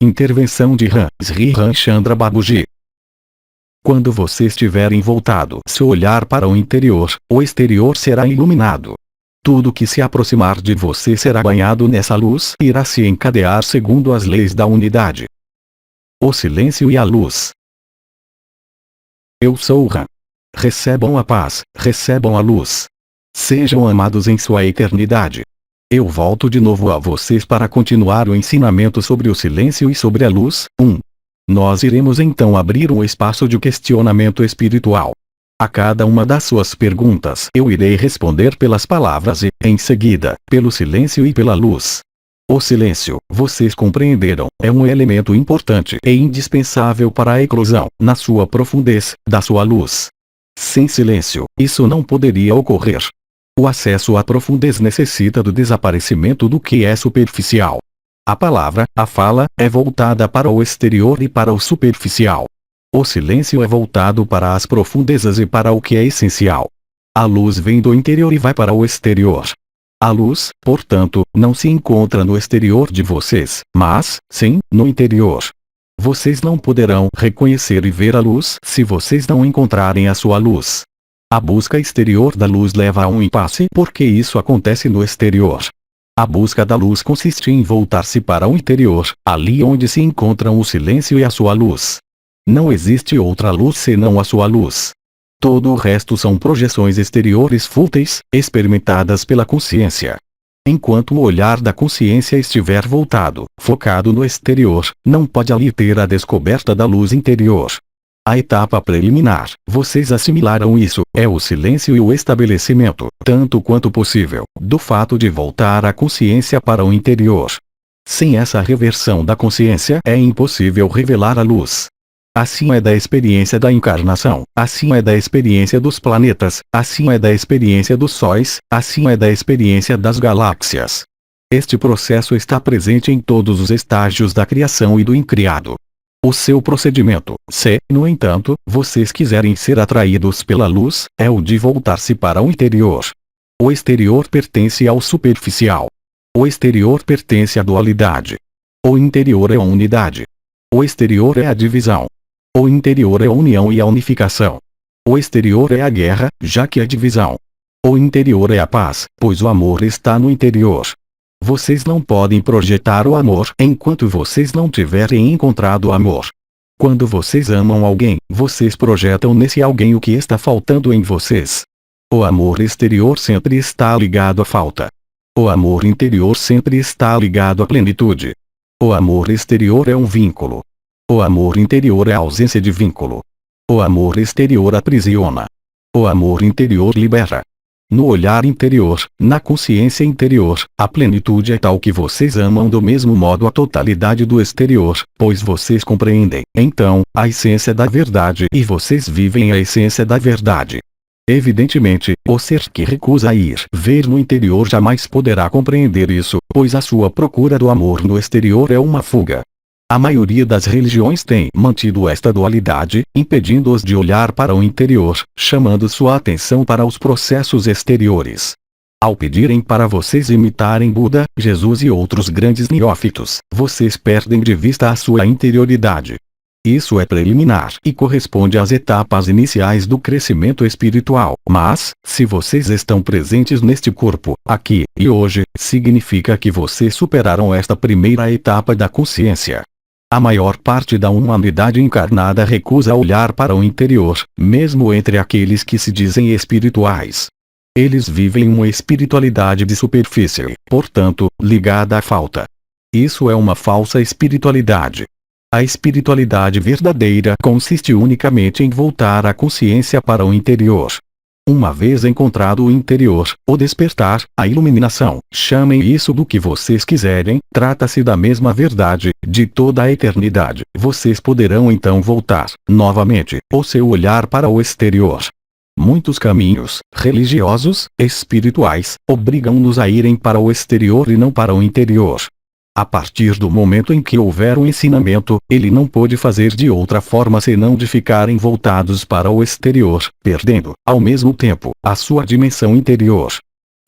Intervenção de Sri Ramchandra Babuji. Quando você estiver voltado seu olhar para o interior, o exterior será iluminado. Tudo que se aproximar de você será banhado nessa luz e irá se encadear segundo as leis da unidade. O silêncio e a luz. Eu sou o Ram. Recebam a paz, recebam a luz. Sejam amados em sua eternidade. Eu volto de novo a vocês para continuar o ensinamento sobre o silêncio e sobre a luz. 1. Nós iremos então abrir um espaço de questionamento espiritual. A cada uma das suas perguntas eu irei responder pelas palavras e, em seguida, pelo silêncio e pela luz. O silêncio, vocês compreenderam, é um elemento importante e indispensável para a eclosão, na sua profundez, da sua luz. Sem silêncio, isso não poderia ocorrer. O acesso à profundez necessita do desaparecimento do que é superficial. A palavra, a fala, é voltada para o exterior e para o superficial. O silêncio é voltado para as profundezas e para o que é essencial. A luz vem do interior e vai para o exterior. A luz, portanto, não se encontra no exterior de vocês, mas, sim, no interior. Vocês não poderão reconhecer e ver a luz se vocês não encontrarem a sua luz. A busca exterior da luz leva a um impasse porque isso acontece no exterior. A busca da luz consiste em voltar-se para o interior, ali onde se encontram o silêncio e a sua luz. Não existe outra luz senão a sua luz. Todo o resto são projeções exteriores fúteis, experimentadas pela consciência. Enquanto o olhar da consciência estiver voltado, focado no exterior, não pode ali ter a descoberta da luz interior. A etapa preliminar, vocês assimilaram isso, é o silêncio e o estabelecimento, tanto quanto possível, do fato de voltar a consciência para o interior. Sem essa reversão da consciência é impossível revelar a luz. Assim é da experiência da encarnação, assim é da experiência dos planetas, assim é da experiência dos sóis, assim é da experiência das galáxias. Este processo está presente em todos os estágios da criação e do incriado. O seu procedimento, se, no entanto, vocês quiserem ser atraídos pela luz, é o de voltar-se para o interior. O exterior pertence ao superficial. O exterior pertence à dualidade. O interior é a unidade. O exterior é a divisão. O interior é a união e a unificação. O exterior é a guerra, já que é divisão. O interior é a paz, pois o amor está no interior. Vocês não podem projetar o amor enquanto vocês não tiverem encontrado o amor. Quando vocês amam alguém, vocês projetam nesse alguém o que está faltando em vocês. O amor exterior sempre está ligado à falta. O amor interior sempre está ligado à plenitude. O amor exterior é um vínculo. O amor interior é a ausência de vínculo. O amor exterior aprisiona. O amor interior libera. No olhar interior, na consciência interior, a plenitude é tal que vocês amam do mesmo modo a totalidade do exterior, pois vocês compreendem, então, a essência da verdade e vocês vivem a essência da verdade. Evidentemente, o ser que recusa ir ver no interior jamais poderá compreender isso, pois a sua procura do amor no exterior é uma fuga. A maioria das religiões tem mantido esta dualidade, impedindo-os de olhar para o interior, chamando sua atenção para os processos exteriores. Ao pedirem para vocês imitarem Buda, Jesus e outros grandes neófitos, vocês perdem de vista a sua interioridade. Isso é preliminar e corresponde às etapas iniciais do crescimento espiritual, mas, se vocês estão presentes neste corpo, aqui e hoje, significa que vocês superaram esta primeira etapa da consciência. A maior parte da humanidade encarnada recusa olhar para o interior, mesmo entre aqueles que se dizem espirituais. Eles vivem uma espiritualidade de superfície, portanto, ligada à falta. Isso é uma falsa espiritualidade. A espiritualidade verdadeira consiste unicamente em voltar a consciência para o interior. Uma vez encontrado o interior, o despertar, a iluminação, chamem isso do que vocês quiserem, trata-se da mesma verdade, de toda a eternidade. Vocês poderão então voltar, novamente, o seu olhar para o exterior. Muitos caminhos, religiosos, espirituais, obrigam-nos a irem para o exterior e não para o interior. A partir do momento em que houver um ensinamento, ele não pôde fazer de outra forma senão de ficarem voltados para o exterior, perdendo, ao mesmo tempo, a sua dimensão interior.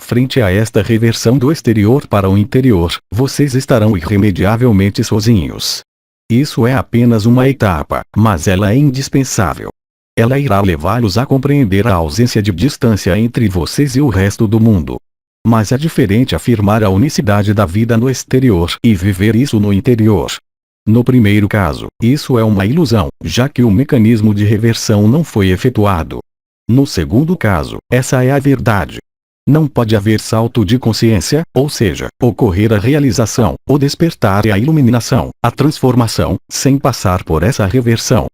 Frente a esta reversão do exterior para o interior, vocês estarão irremediavelmente sozinhos. Isso é apenas uma etapa, mas ela é indispensável. Ela irá levá-los a compreender a ausência de distância entre vocês e o resto do mundo. Mas é diferente afirmar a unicidade da vida no exterior e viver isso no interior. No primeiro caso, isso é uma ilusão, já que o mecanismo de reversão não foi efetuado. No segundo caso, essa é a verdade. Não pode haver salto de consciência, ou seja, ocorrer a realização, o despertar e a iluminação, a transformação, sem passar por essa reversão.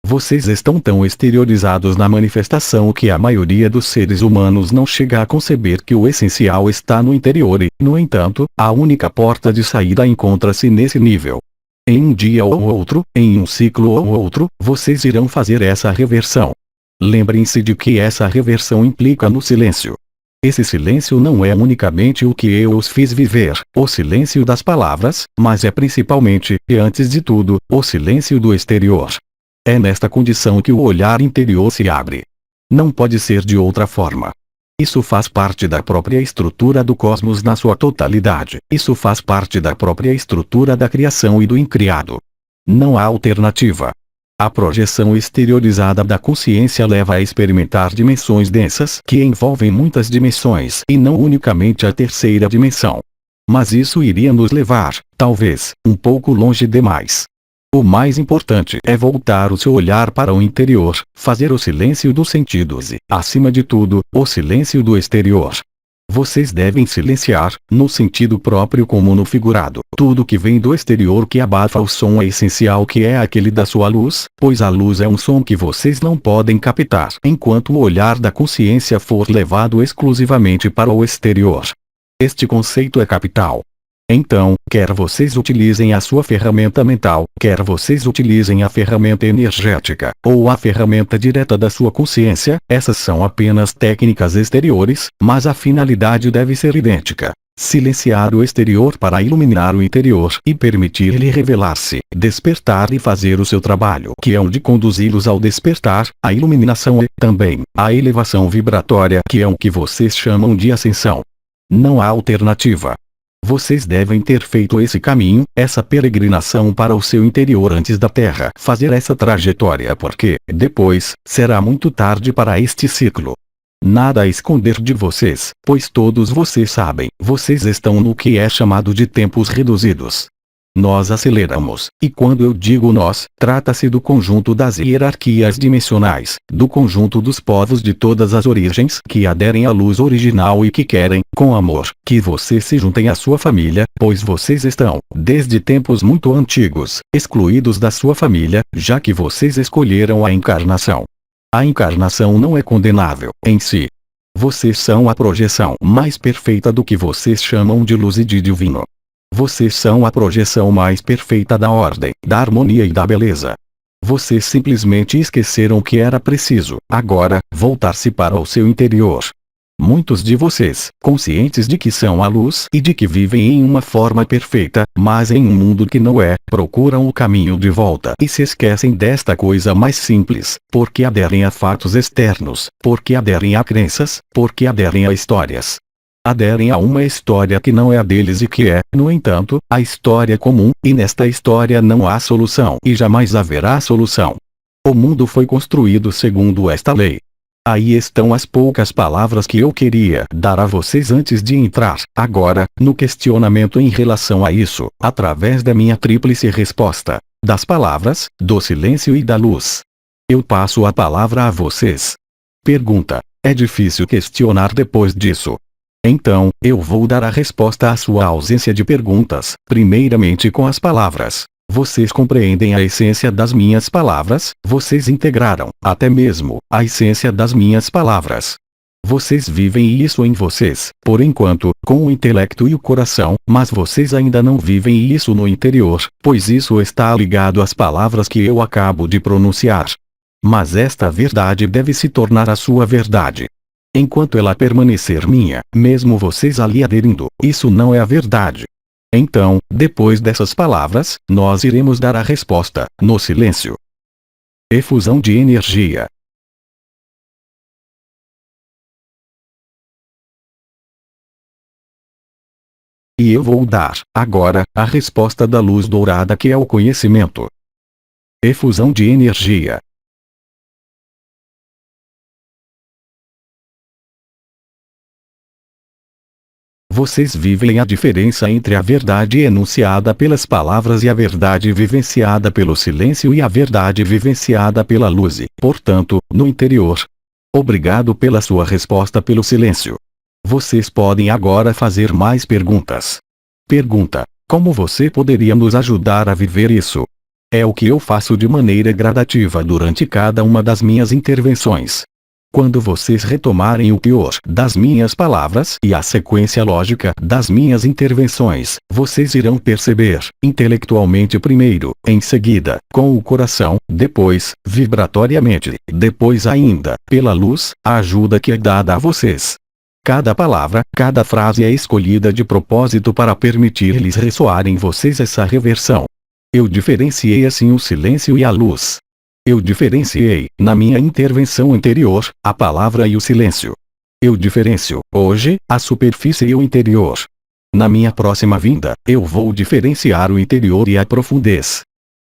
Vocês estão tão exteriorizados na manifestação que a maioria dos seres humanos não chega a conceber que o essencial está no interior e, no entanto, a única porta de saída encontra-se nesse nível. Em um dia ou outro, em um ciclo ou outro, vocês irão fazer essa reversão. Lembrem-se de que essa reversão implica no silêncio. Esse silêncio não é unicamente o que eu os fiz viver, o silêncio das palavras, mas é principalmente, e antes de tudo, o silêncio do exterior. É nesta condição que o olhar interior se abre. Não pode ser de outra forma. Isso faz parte da própria estrutura do cosmos na sua totalidade. Isso faz parte da própria estrutura da criação e do incriado. Não há alternativa. A projeção exteriorizada da consciência leva a experimentar dimensões densas que envolvem muitas dimensões e não unicamente a terceira dimensão. Mas isso iria nos levar, talvez, um pouco longe demais. O mais importante é voltar o seu olhar para o interior, fazer o silêncio dos sentidos e, acima de tudo, o silêncio do exterior. Vocês devem silenciar, no sentido próprio como no figurado, tudo que vem do exterior que abafa o som essencial que é aquele da sua luz, pois a luz é um som que vocês não podem captar enquanto o olhar da consciência for levado exclusivamente para o exterior. Este conceito é capital. Então, quer vocês utilizem a sua ferramenta mental, quer vocês utilizem a ferramenta energética, ou a ferramenta direta da sua consciência, essas são apenas técnicas exteriores, mas a finalidade deve ser idêntica. Silenciar o exterior para iluminar o interior e permitir-lhe revelar-se, despertar e fazer o seu trabalho, que é o de conduzi-los ao despertar, a iluminação e, também, a elevação vibratória, que é o que vocês chamam de ascensão. Não há alternativa. Vocês devem ter feito esse caminho, essa peregrinação para o seu interior antes da Terra fazer essa trajetória porque, depois, será muito tarde para este ciclo. Nada a esconder de vocês, pois todos vocês sabem, vocês estão no que é chamado de tempos reduzidos. Nós aceleramos, e quando eu digo nós, trata-se do conjunto das hierarquias dimensionais, do conjunto dos povos de todas as origens que aderem à luz original e que querem, com amor, que vocês se juntem à sua família, pois vocês estão, desde tempos muito antigos, excluídos da sua família, já que vocês escolheram a encarnação. A encarnação não é condenável, em si. Vocês são a projeção mais perfeita do que vocês chamam de luz e de divino. Vocês são a projeção mais perfeita da ordem, da harmonia e da beleza. Vocês simplesmente esqueceram que era preciso, agora, voltar-se para o seu interior. Muitos de vocês, conscientes de que são a luz e de que vivem em uma forma perfeita, mas em um mundo que não é, procuram o caminho de volta e se esquecem desta coisa mais simples, porque aderem a fatos externos, porque aderem a crenças, porque aderem a histórias. Aderem a uma história que não é a deles e que é, no entanto, a história comum, e nesta história não há solução e jamais haverá solução. O mundo foi construído segundo esta lei. Aí estão as poucas palavras que eu queria dar a vocês antes de entrar, agora, no questionamento em relação a isso, através da minha tríplice resposta: das palavras, do silêncio e da luz. Eu passo a palavra a vocês. Pergunta: é difícil questionar depois disso? Então, eu vou dar a resposta à sua ausência de perguntas, primeiramente com as palavras. Vocês compreendem a essência das minhas palavras, vocês integraram, até mesmo, a essência das minhas palavras. Vocês vivem isso em vocês, por enquanto, com o intelecto e o coração, mas vocês ainda não vivem isso no interior, pois isso está ligado às palavras que eu acabo de pronunciar. Mas esta verdade deve se tornar a sua verdade. Enquanto ela permanecer minha, mesmo vocês ali aderindo, isso não é a verdade. Então, depois dessas palavras, nós iremos dar a resposta, no silêncio. Efusão de energia. E eu vou dar, agora, a resposta da luz dourada que é o conhecimento. Efusão de energia. Vocês vivem a diferença entre a verdade enunciada pelas palavras e a verdade vivenciada pelo silêncio e a verdade vivenciada pela luz e, portanto, no interior. Obrigado pela sua resposta pelo silêncio. Vocês podem agora fazer mais perguntas. Pergunta: como você poderia nos ajudar a viver isso? É o que eu faço de maneira gradativa durante cada uma das minhas intervenções. Quando vocês retomarem o teor das minhas palavras e a sequência lógica das minhas intervenções, vocês irão perceber, intelectualmente primeiro, em seguida, com o coração, depois, vibratoriamente, depois ainda, pela luz, a ajuda que é dada a vocês. Cada palavra, cada frase é escolhida de propósito para permitir-lhes ressoar em vocês essa reversão. Eu diferenciei assim o silêncio e a luz. Eu diferenciei, na minha intervenção anterior, a palavra e o silêncio. Eu diferencio, hoje, a superfície e o interior. Na minha próxima vinda, eu vou diferenciar o interior e a profundez.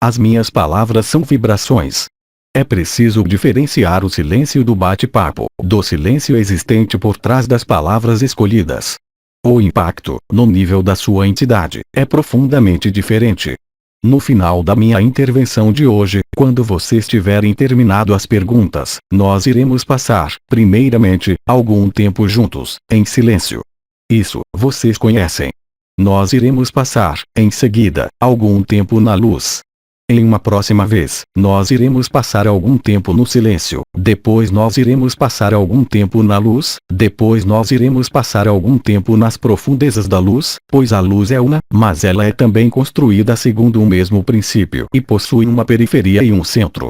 As minhas palavras são vibrações. É preciso diferenciar o silêncio do bate-papo, do silêncio existente por trás das palavras escolhidas. O impacto, no nível da sua entidade, é profundamente diferente. No final da minha intervenção de hoje, quando vocês tiverem terminado as perguntas, nós iremos passar, primeiramente, algum tempo juntos, em silêncio. Isso, vocês conhecem. Nós iremos passar, em seguida, algum tempo na luz. Em uma próxima vez, nós iremos passar algum tempo no silêncio, depois nós iremos passar algum tempo na luz, depois nós iremos passar algum tempo nas profundezas da luz, pois a luz é una, mas ela é também construída segundo o mesmo princípio e possui uma periferia e um centro.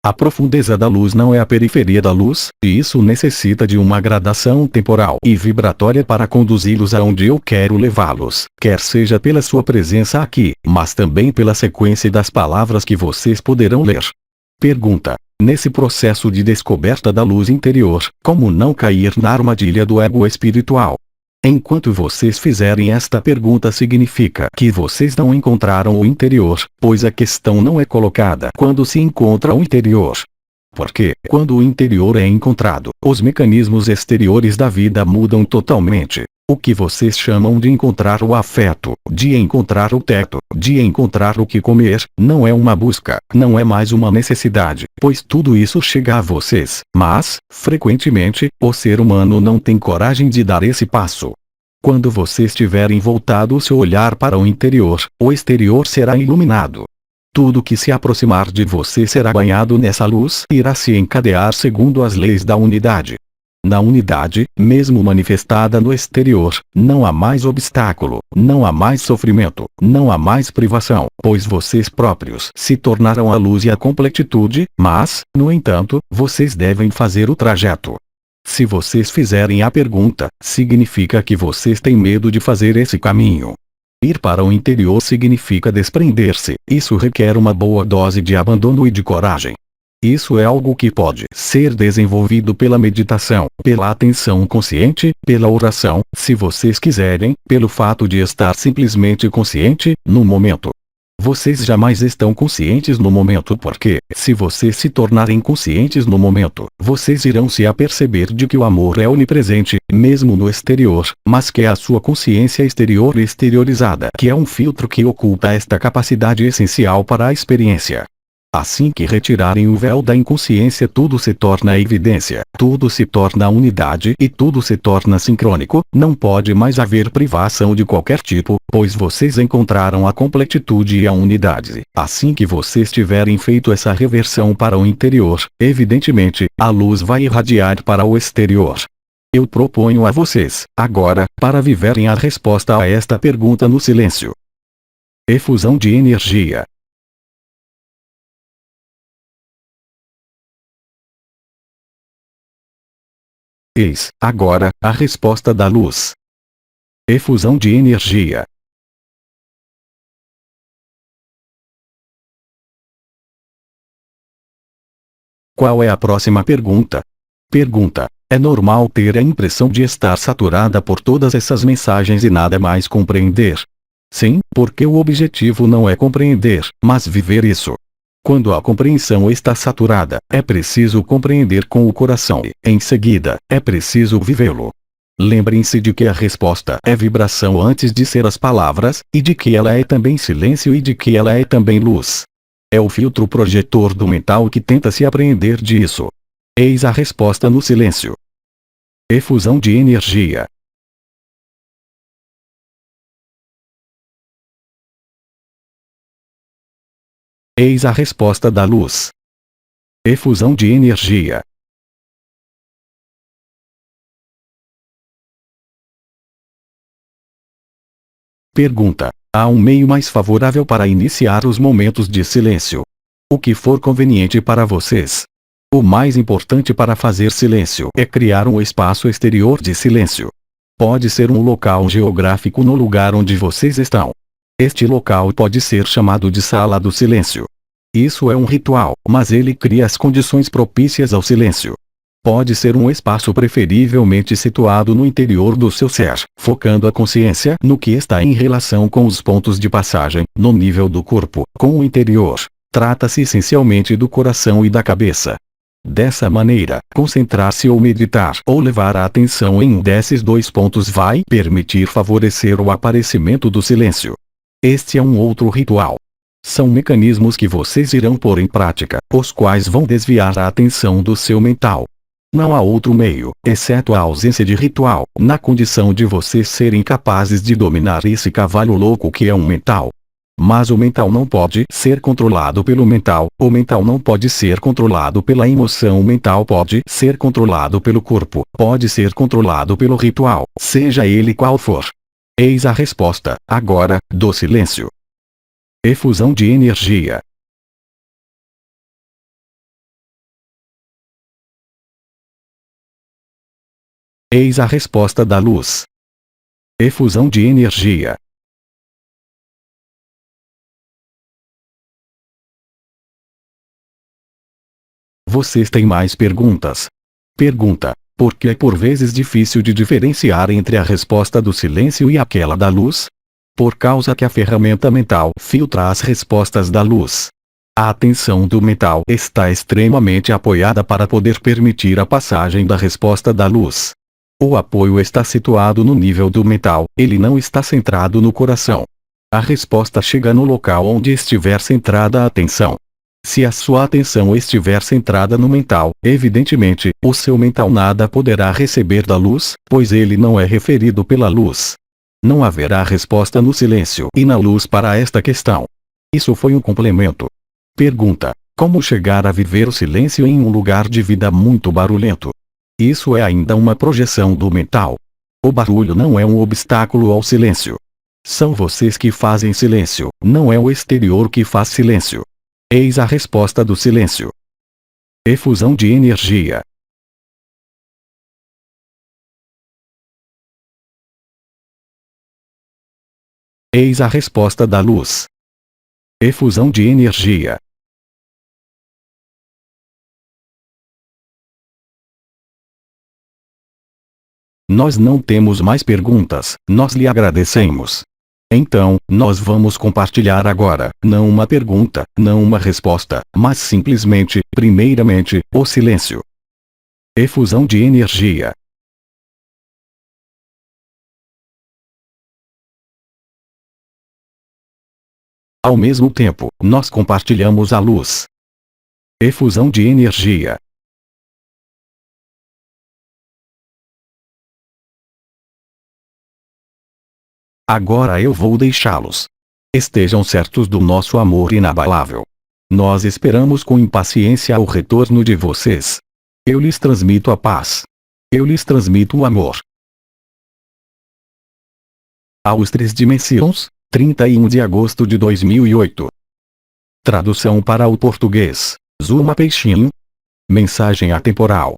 A profundeza da luz não é a periferia da luz, e isso necessita de uma gradação temporal e vibratória para conduzi-los aonde eu quero levá-los, quer seja pela sua presença aqui, mas também pela sequência das palavras que vocês poderão ler. Pergunta: nesse processo de descoberta da luz interior, como não cair na armadilha do ego espiritual? Enquanto vocês fizerem esta pergunta significa que vocês não encontraram o interior, pois a questão não é colocada quando se encontra o interior. Porque, quando o interior é encontrado, os mecanismos exteriores da vida mudam totalmente. O que vocês chamam de encontrar o afeto, de encontrar o teto, de encontrar o que comer, não é uma busca, não é mais uma necessidade, pois tudo isso chega a vocês, mas, frequentemente, o ser humano não tem coragem de dar esse passo. Quando vocês tiverem voltado o seu olhar para o interior, o exterior será iluminado. Tudo que se aproximar de você será banhado nessa luz e irá se encadear segundo as leis da unidade. Na unidade, mesmo manifestada no exterior, não há mais obstáculo, não há mais sofrimento, não há mais privação, pois vocês próprios se tornaram a luz e a completitude, mas, no entanto, vocês devem fazer o trajeto. Se vocês fizerem a pergunta, significa que vocês têm medo de fazer esse caminho. Ir para o interior significa desprender-se, isso requer uma boa dose de abandono e de coragem. Isso é algo que pode ser desenvolvido pela meditação, pela atenção consciente, pela oração, se vocês quiserem, pelo fato de estar simplesmente consciente, no momento. Vocês jamais estão conscientes no momento porque, se vocês se tornarem conscientes no momento, vocês irão se aperceber de que o amor é onipresente, mesmo no exterior, mas que é a sua consciência exterior exteriorizada que é um filtro que oculta esta capacidade essencial para a experiência. Assim que retirarem o véu da inconsciência, tudo se torna evidência, tudo se torna unidade e tudo se torna sincrônico, não pode mais haver privação de qualquer tipo, pois vocês encontraram a completitude e a unidade. Assim que vocês tiverem feito essa reversão para o interior, evidentemente, a luz vai irradiar para o exterior. Eu proponho a vocês, agora, para viverem a resposta a esta pergunta no silêncio. Efusão de energia. Eis, agora, a resposta da luz. Efusão de energia. Qual é a próxima pergunta? Pergunta: É normal ter a impressão de estar saturada por todas essas mensagens e nada mais compreender. Sim, porque o objetivo não é compreender, mas viver isso. Quando a compreensão está saturada, é preciso compreender com o coração e, em seguida, é preciso vivê-lo. Lembrem-se de que a resposta é vibração antes de ser as palavras, e de que ela é também silêncio e de que ela é também luz. É o filtro projetor do mental que tenta se apreender disso. Eis a resposta no silêncio. Efusão de energia. Eis a resposta da luz. Efusão de energia. Pergunta: há um meio mais favorável para iniciar os momentos de silêncio? O que for conveniente para vocês. O mais importante para fazer silêncio é criar um espaço exterior de silêncio. Pode ser um local geográfico no lugar onde vocês estão. Este local pode ser chamado de sala do silêncio. Isso é um ritual, mas ele cria as condições propícias ao silêncio. Pode ser um espaço preferivelmente situado no interior do seu ser, focando a consciência no que está em relação com os pontos de passagem, no nível do corpo, com o interior. Trata-se essencialmente do coração e da cabeça. Dessa maneira, concentrar-se ou meditar ou levar a atenção em um desses dois pontos vai permitir favorecer o aparecimento do silêncio. Este é um outro ritual. São mecanismos que vocês irão pôr em prática, os quais vão desviar a atenção do seu mental. Não há outro meio, exceto a ausência de ritual, na condição de vocês serem capazes de dominar esse cavalo louco que é um mental. Mas o mental não pode ser controlado pelo mental, o mental não pode ser controlado pela emoção, o mental pode ser controlado pelo corpo, pode ser controlado pelo ritual, seja ele qual for. Eis a resposta, agora, do silêncio. Efusão de energia. Eis a resposta da luz. Efusão de energia. Vocês têm mais perguntas? Pergunta: por que é por vezes difícil de diferenciar entre a resposta do silêncio e aquela da luz? Por causa que a ferramenta mental filtra as respostas da luz. A atenção do mental está extremamente apoiada para poder permitir a passagem da resposta da luz. O apoio está situado no nível do mental, ele não está centrado no coração. A resposta chega no local onde estiver centrada a atenção. Se a sua atenção estiver centrada no mental, evidentemente, o seu mental nada poderá receber da luz, pois ele não é referido pela luz. Não haverá resposta no silêncio e na luz para esta questão. Isso foi um complemento. Pergunta: como chegar a viver o silêncio em um lugar de vida muito barulhento? Isso é ainda uma projeção do mental. O barulho não é um obstáculo ao silêncio. São vocês que fazem silêncio, não é o exterior que faz silêncio. Eis a resposta do silêncio. Efusão de energia. Eis a resposta da luz. Efusão de energia. Nós não temos mais perguntas, nós lhe agradecemos. Então, nós vamos compartilhar agora, não uma pergunta, não uma resposta, mas simplesmente, primeiramente, o silêncio. Efusão de energia. Ao mesmo tempo, nós compartilhamos a luz. Efusão de energia. Agora eu vou deixá-los. Estejam certos do nosso amor inabalável. Nós esperamos com impaciência o retorno de vocês. Eu lhes transmito a paz. Eu lhes transmito o amor. Aos 3 dimensões, 31 de agosto de 2008. Tradução para o português: Zuma Peixinho. Mensagem atemporal.